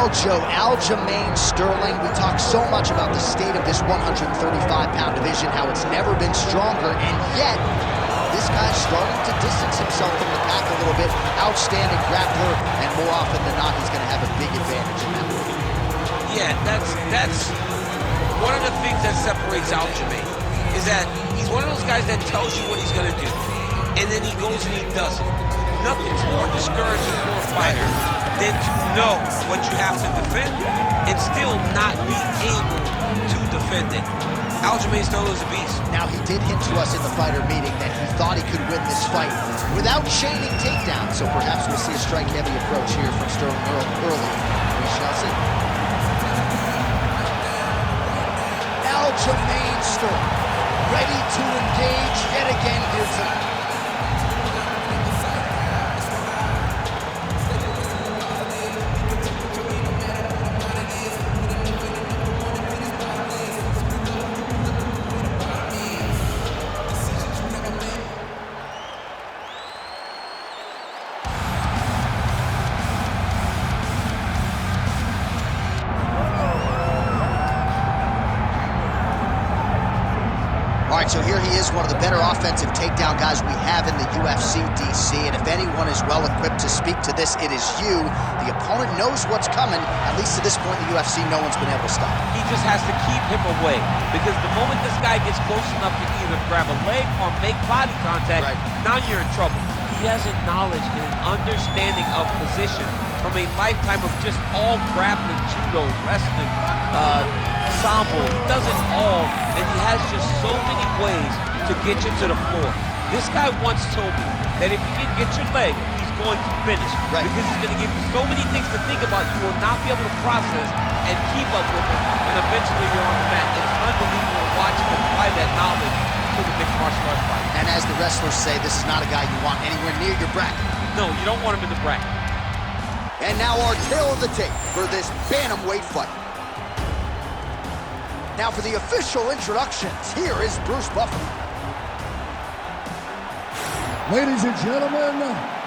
Aljamain Sterling. We talk so much about the state of this 135-pound division, how it's never been stronger, and yet this guy's starting to distance himself from the pack a little bit. Outstanding grappler, and more often than not, he's going to have a big advantage in that one. Yeah, that's one of the things that separates Aljamain, is that he's one of those guys that tells you what he's going to do, and then he goes and he does it. Nothing's more discouraging for a fighter than to know what you have to defend and still not be able to defend it. Aljamain Sterling is a beast. Now, he did hint to us in the fighter meeting that he thought he could win this fight without chaining takedowns, so perhaps we'll see a strike-heavy approach here from Sterling early. We shall see. Aljamain Sterling, ready to engage yet again here tonight. All right, so here he is, one of the better offensive takedown guys we have in the UFC, DC, and if anyone is well-equipped to speak to this, it is you. The opponent knows what's coming. At least to this point in the UFC, no one's been able to stop him. He just has to keep him away, because the moment this guy gets close enough to either grab a leg or make body contact, now you're in trouble. He has a knowledge and an understanding of position from a lifetime of just all grappling, judo, wrestling, sambo. He does it all, and he has just so many ways to get you to the floor. This guy once told me that if you can get your leg, he's going to finish. Because he's going to give you so many things to think about, you will not be able to process and keep up with him, and eventually you're on the mat. It's unbelievable to watch him apply that knowledge to the mixed martial arts fight. And as the wrestlers say, this is not a guy you want anywhere near your bracket. No, you don't want him in the bracket. And now our tail of the tape for this bantamweight fight. Now for the official introductions, here is Bruce Buffer. Ladies and gentlemen,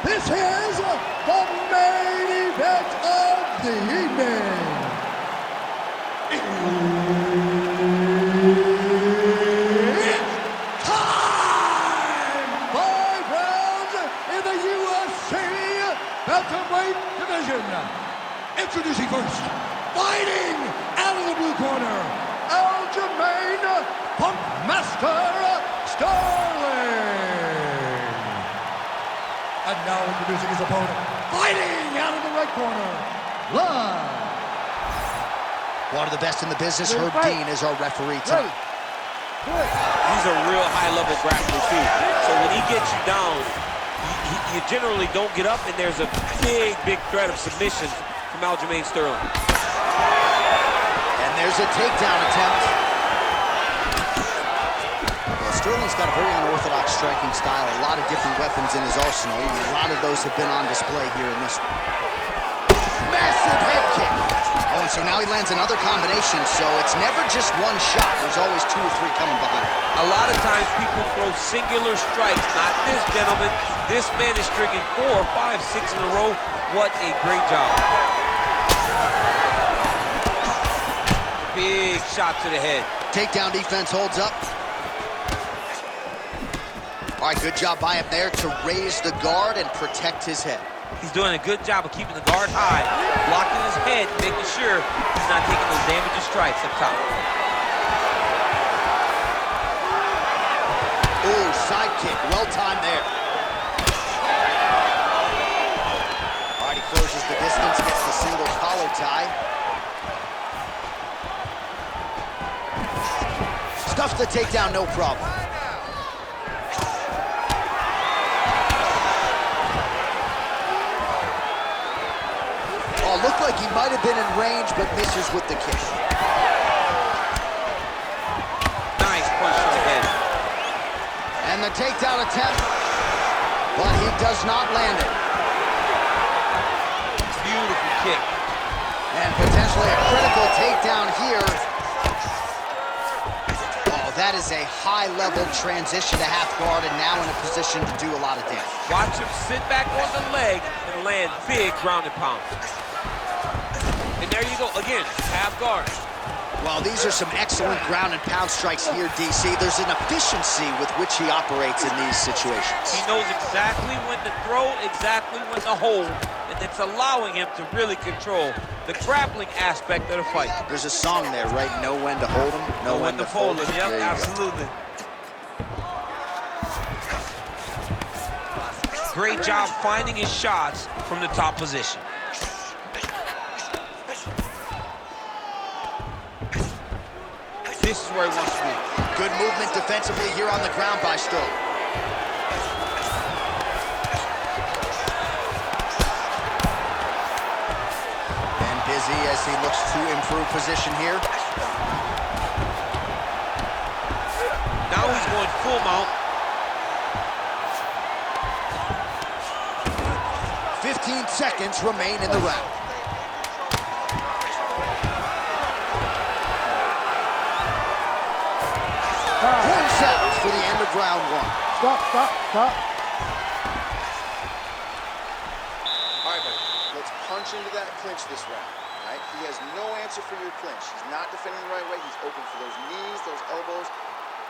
this is the main event of the evening. It's time! 5 rounds in the UFC Bantamweight division. Introducing first, fighting out of the blue corner, Aljamain Punkmaster Sterling. And now introducing his opponent, fighting out of the right corner, live. One of the best in the business, Herb Dean, is our referee tonight. He's a real high-level grappler, too. So when he gets you down, you generally don't get up, and there's a big, big threat of submission from Aljamain Sterling. And there's a takedown attempt. Well, Sterling's got a very unorthodox striking style, a lot of different weapons in his arsenal, and a lot of those have been on display here in this one. Massive head kick. Oh, and so now he lands another combination, so it's never just one shot. There's always 2 or 3 coming behind. A lot of times people throw singular strikes. Not this gentleman. This man is striking 4, 5, 6 in a row. What a great job. Big shot to the head. Takedown defense holds up. All right, good job by him there to raise the guard and protect his head. He's doing a good job of keeping the guard high, blocking his head, making sure he's not taking those damaging strikes up top. Ooh, side kick, well timed there. All right, he closes the distance, gets the single collar tie. Stuffs the takedown, no problem. Looked like he might have been in range, but misses with the kick. Nice punch to the head. And the takedown attempt, but he does not land it. Beautiful kick. And potentially a critical takedown here. Oh, that is a high-level transition to half guard, and now in a position to do a lot of damage. Watch him sit back on the leg and land big ground and pound. And there you go. Again, half guard. Well, these are some excellent ground and pound strikes here, DC. There's an efficiency with which he operates in these situations. He knows exactly when to throw, exactly when to hold, and it's allowing him to really control the grappling aspect of the fight. There's a song there, right? Know when to hold him, know when to fold him. Yep, absolutely. Great job finding his shots from the top position. This is where he wants to be. Good movement defensively here on the ground by Sterling. And busy as he looks to improve position here. Now he's going full mount. 15 seconds remain in the round. Seconds for the end of round one. Stop. All right, buddy. Let's punch into that clinch this round. Right? He has no answer for your clinch. He's not defending the right way. He's open for those knees, those elbows.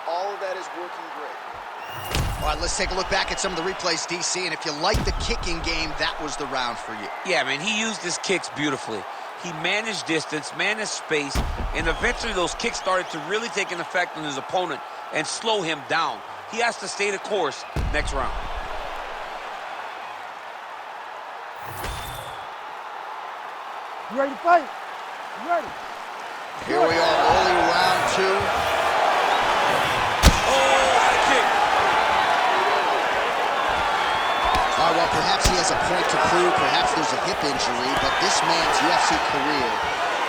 All of that is working great. All right, let's take a look back at some of the replays, DC. And if you like the kicking game, that was the round for you. Yeah, man, he used his kicks beautifully. He managed distance, managed space, and eventually those kicks started to really take an effect on his opponent and slow him down. He has to stay the course next round. You ready to fight? You ready? Here we are, early round two. Oh, what a kick. All right, well, perhaps he has a point to prove. Perhaps there's a hip injury, but this man's UFC career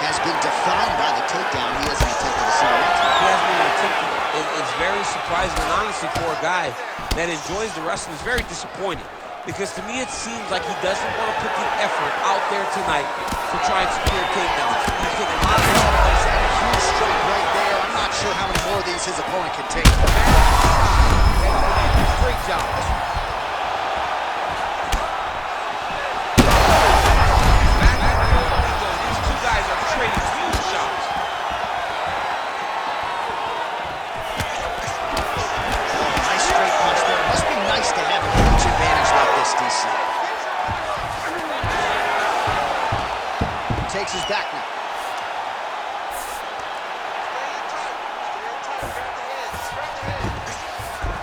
has been defined by the takedown. He hasn't attempted a single one. He hasn't even attempted it. It's very surprising, and honestly, for a guy that enjoys the wrestling, it's very disappointing. Because to me, it seems like he doesn't want to put the effort out there tonight to try and secure takedowns. He's taking a lot of help. He's had a huge strike right there. I'm not sure how many more of these his opponent can take. Great job. These two guys are trading huge shots. Nice straight punch there. It must be nice to have a huge advantage like this, DC. Takes his back now.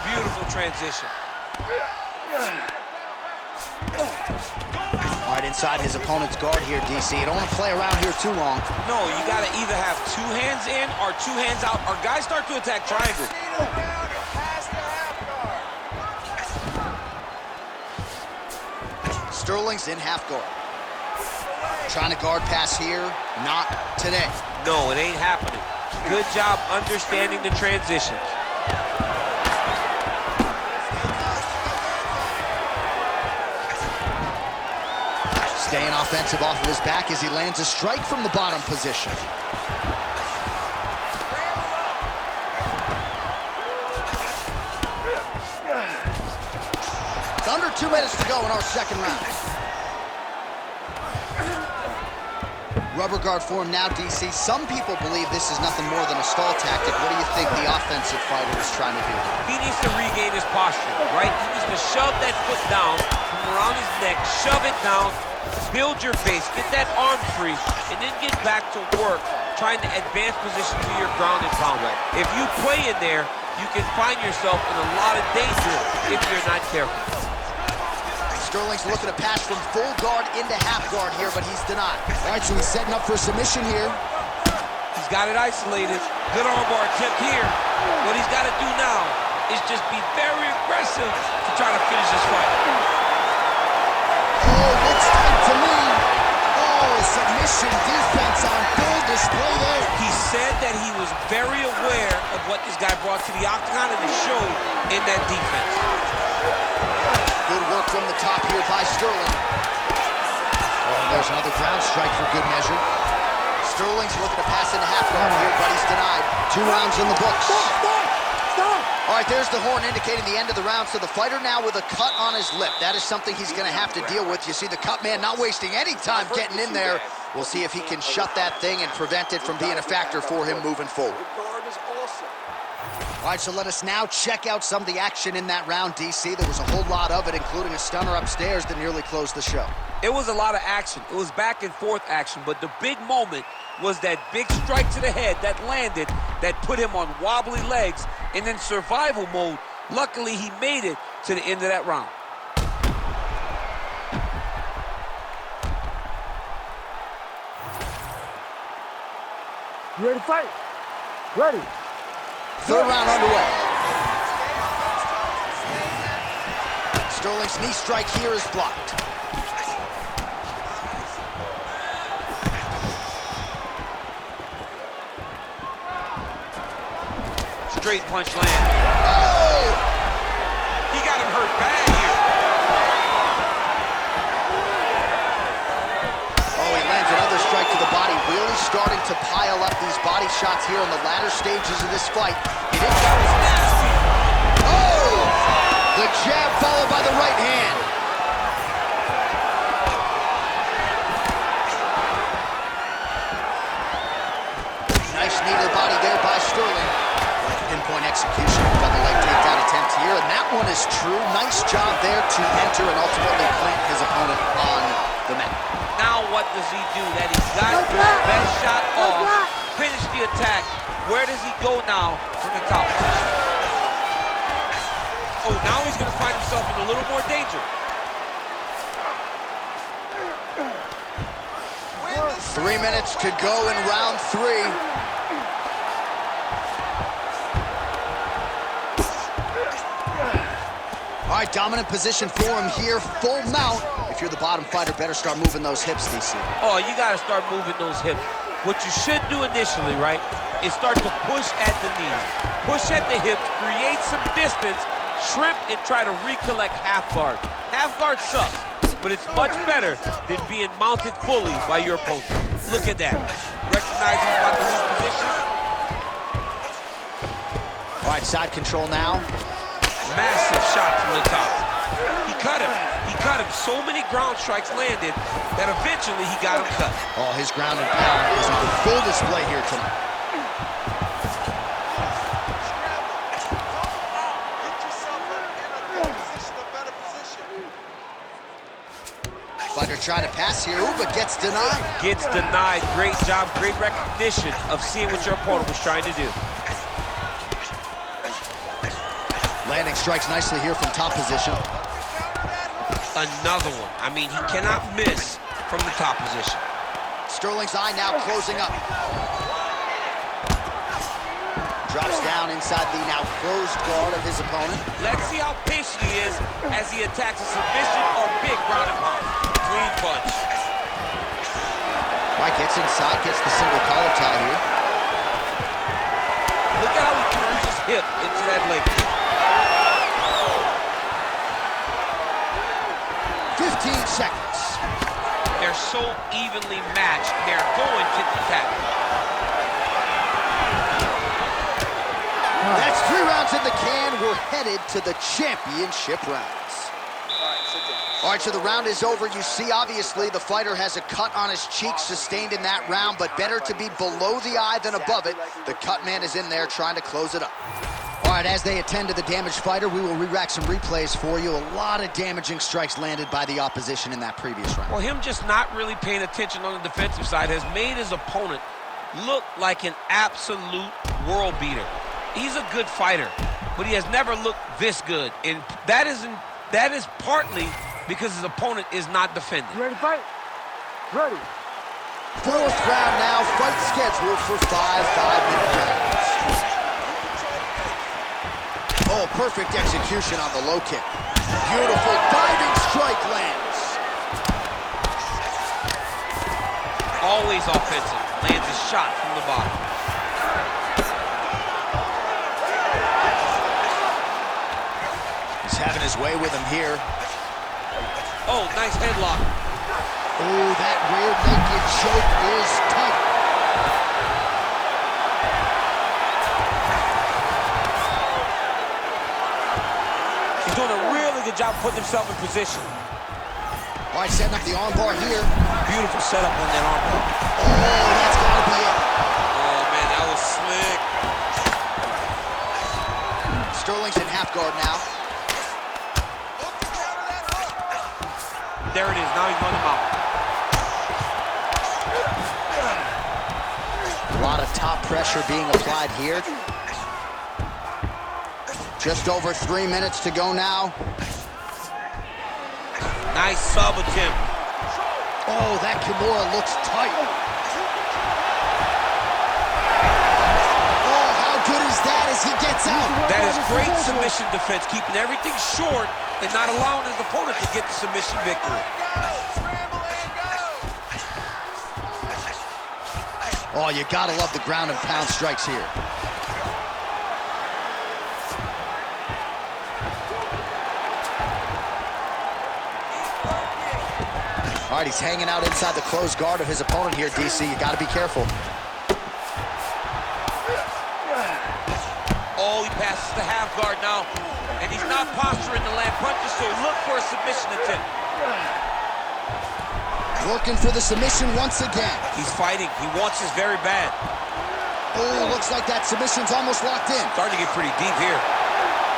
Beautiful transition. All right, inside his opponent's guard here, DC. You don't want to play around here too long. No, you got to either have two hands in or two hands out, or guys start to attack triangle. Sterling's in half guard. Trying to guard pass here, not today. No, it ain't happening. Good job understanding the transitions. Staying offensive off of his back as he lands a strike from the bottom position. It's under 2 minutes to go in our second round. Rubber guard form now, DC. Some people believe this is nothing more than a stall tactic. What do you think the offensive fighter is trying to do? He needs to regain his posture, right? He needs to shove that foot down from around his neck, shove it down, build your base, get that arm free, and then get back to work trying to advance position to your ground and pound. If you play in there, you can find yourself in a lot of danger if you're not careful. Sterling's looking to pass from full guard into half guard here, but he's denied. All right, so he's setting up for a submission here. He's got it isolated. Good armbar attempt here. What he's got to do now is just be very aggressive to try to finish this fight. Oh, looks tight to me. Oh, submission defense on full display there. He said that he was very aware of what this guy brought to the octagon, and it showed in that defense. Good work from the top here by Sterling. Oh, there's another ground strike for good measure. Sterling's looking to pass into half guard here, but he's denied. 2 rounds in the books. Stop! All right, there's the horn indicating the end of the round. So the fighter now with a cut on his lip. That is something he's going to have to deal with. You see the cut man not wasting any time getting in there We'll see if he can shut that thing and prevent it from being a factor for him moving forward. All right, so let us now check out some of the action in that round, DC. There was a whole lot of it, including a stunner upstairs that nearly closed the show. It was a lot of action. It was back and forth action, but the big moment was that big strike to the head that landed, that put him on wobbly legs, and in survival mode, luckily he made it to the end of that round. You ready to fight? Ready. Third round underway. Sterling's knee strike here is blocked. Straight punch land. Oh! He got him hurt bad here. Oh, he lands another strike to the body, really starting to pile up these body shots here in the latter stages of this fight. He didn't That was nasty. Oh! The jab followed by the right hand. Nice knee to the body there by Sterling. Pinpoint execution, double leg takedown attempt here, and that one is true. Nice job there to enter and ultimately plant his opponent on the mat. Now what does he do? That he's got his best shot off, finish the attack. Where does he go now from the top position? Oh, now he's going to find himself in a little more danger. 3 minutes to go in round 3. All right, dominant position for him here, full mount. If you're the bottom fighter, better start moving those hips, DC. Oh, you got to start moving those hips. What you should do initially, right, is start to push at the knees. Push at the hips, create some distance, shrimp, and try to recollect half guard. Half guard sucks, but it's much better than being mounted fully by your opponent. Look at that. Recognize he's about to lose position. All right, side control now. Massive shot from the top. He cut him. He cut him. So many ground strikes landed that eventually he got him cut. Oh, his ground and pound is on full display here tonight. Fighter trying to pass here, ooh, but gets denied. Gets denied. Great job, great recognition of seeing what your opponent was trying to do. Landing strikes nicely here from top position. Another one. I mean, he cannot miss from the top position. Sterling's eye now closing up. Drops down inside the now closed guard of his opponent. Let's see how patient he is as he attacks a submission or big ground and pound. Clean punch. Right, gets inside, gets the single collar tie here. Look at how he turns his hip into that leg kick. 15 seconds. They're so evenly matched. They're going to the tap. That's 3 rounds in the can. We're headed to the championship rounds. All right, so the round is over. You see, obviously, the fighter has a cut on his cheek sustained in that round, but better to be below the eye than above it. The cut man is in there trying to close it up. All right, as they attend to the damaged fighter, we will re-rack some replays for you. A lot of damaging strikes landed by the opposition in that previous round. Well, him just not really paying attention on the defensive side has made his opponent look like an absolute world beater. He's a good fighter, but he has never looked this good, and that is partly because his opponent is not defending. You ready to fight? Ready. 4th round now, fight scheduled for 5 5-minute rounds. Oh, perfect execution on the low kick. Beautiful diving strike lands. Always offensive. Lands a shot from the bottom. He's having his way with him here. Oh, nice headlock. Oh, that rear naked choke is tight. He's doing a really good job putting himself in position. All All right, setting up the armbar here. Beautiful setup on that armbar. Oh, that's gotta be it. Oh, man, that was slick. Sterling's in half guard now. There it is. Now he's running him out. A lot of top pressure being applied here. Just over 3 minutes to go now. Nice sub attempt. Oh, that Kimura looks tight. Oh, how good is that as he gets out? That is great submission defense, keeping everything short and not allowing his opponent to get the submission victory. Oh, you gotta love the ground and pound strikes here. All right, he's hanging out inside the closed guard of his opponent here, DC. You gotta be careful. Oh, he passes the half guard now, and he's not posturing to land punches, so look for a submission attempt. Working for the submission once again. He's fighting. He wants this very bad. Oh, looks like that submission's almost locked in. Starting to get pretty deep here.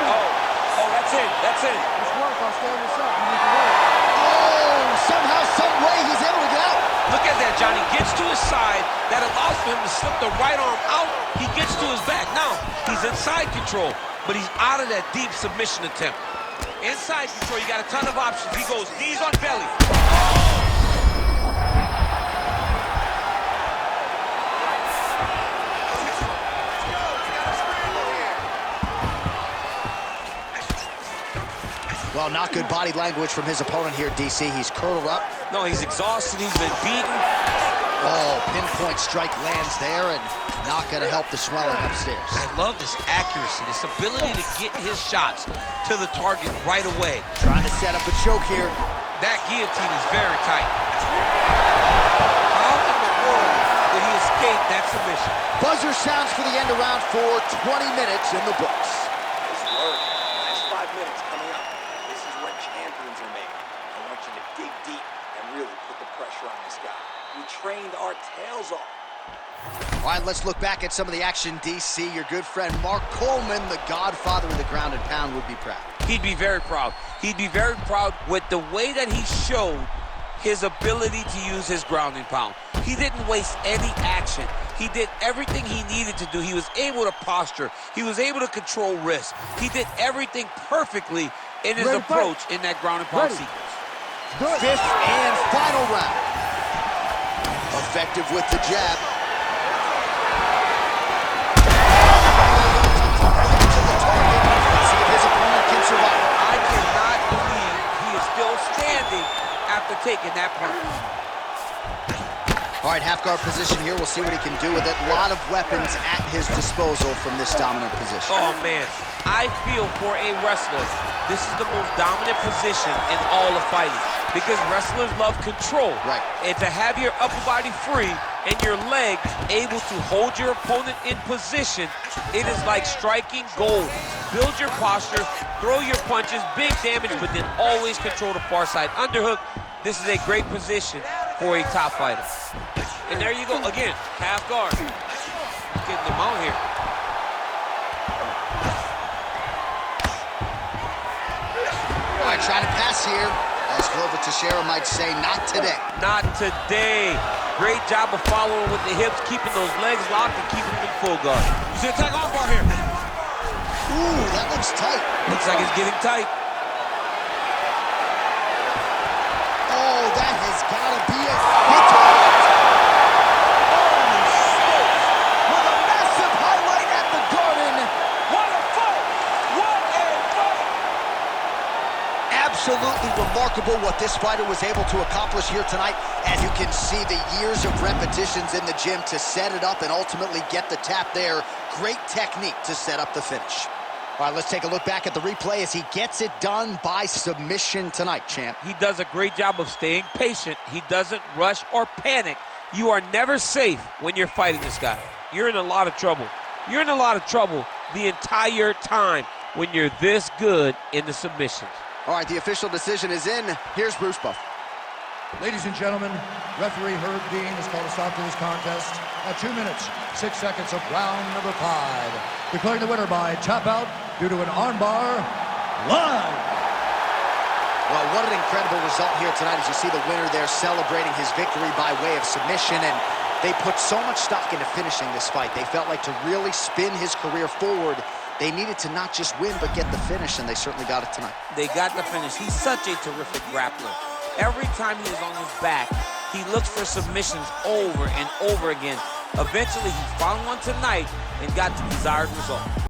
Oh, that's it. That's it. Let's work. I'll stand this up. You need to work. Oh, somehow, some way, he's able to get out. Look at that, Johnny. Gets to his side. That allows for him to slip the right arm out. He gets to his back. Now, he's in side control, but he's out of that deep submission attempt. Inside control, you got a ton of options. He goes knees on belly. Well, not good body language from his opponent here, DC. He's curled up. No, he's exhausted. He's been beaten. Oh, pinpoint strike lands there and not going to help the swelling upstairs. I love this accuracy, this ability to get his shots to the target right away. Trying to set up a choke here. That guillotine is very tight. How in the world did he escape that submission? Buzzer sounds for the end of round 4, 20 minutes in the books. Nice work. Last 5 minutes coming up. This is where champions are made. I want you to dig deep and really put the pressure on this guy. We trained our tails off. All right, let's look back at some of the action, DC. Your good friend Mark Coleman, the godfather of the ground and pound, would be proud. He'd be very proud. He'd be very proud with the way that he showed his ability to use his ground and pound. He didn't waste any action. He did everything he needed to do. He was able to posture. He was able to control wrist. He did everything perfectly in his approach in that ground and pound sequence. Good. 5th and final round. Effective with the jab. See if his opponent can survive. I cannot believe he is still standing after taking that punch. All right, half guard position here. We'll see what he can do with it. A lot of weapons at his disposal from this dominant position. Oh, man. I feel for a wrestler, this is the most dominant position in all of fighting because wrestlers love control. Right. And to have your upper body free and your leg able to hold your opponent in position, it is like striking gold. Build your posture, throw your punches, big damage, but then always control the far side underhook. This is a great position for a top fighter. And there you go, again, half guard. He's getting them out here. All right, trying to pass here. As Glover Teixeira might say, not today. Not today. Great job of following with the hips, keeping those legs locked and keeping them in full guard. You see the tag arm bar here. Ooh, that looks tight. Looks like it's getting tight. Oh, that has got to be it. Holy smokes! With a massive highlight at the Garden. What a fight! What a fight! Absolutely remarkable what this fighter was able to accomplish here tonight. As you can see, the years of repetitions in the gym to set it up and ultimately get the tap there. Great technique to set up the finish. All right, let's take a look back at the replay as he gets it done by submission tonight, champ. He does a great job of staying patient. He doesn't rush or panic. You are never safe when you're fighting this guy. You're in a lot of trouble. You're in a lot of trouble the entire time when you're this good in the submissions. All right, the official decision is in. Here's Bruce Buff. Ladies and gentlemen, referee Herb Dean has called a stop to this contest at 2 minutes, 6 seconds of round number 5. Declaring the winner by tap out due to an armbar, live. Well, what an incredible result here tonight as you see the winner there celebrating his victory by way of submission, and they put so much stock into finishing this fight. They felt like to really spin his career forward, they needed to not just win, but get the finish, and they certainly got it tonight. They got the finish. He's such a terrific grappler. Every time he is on his back, he looks for submissions over and over again. Eventually, he found one tonight and got the desired result.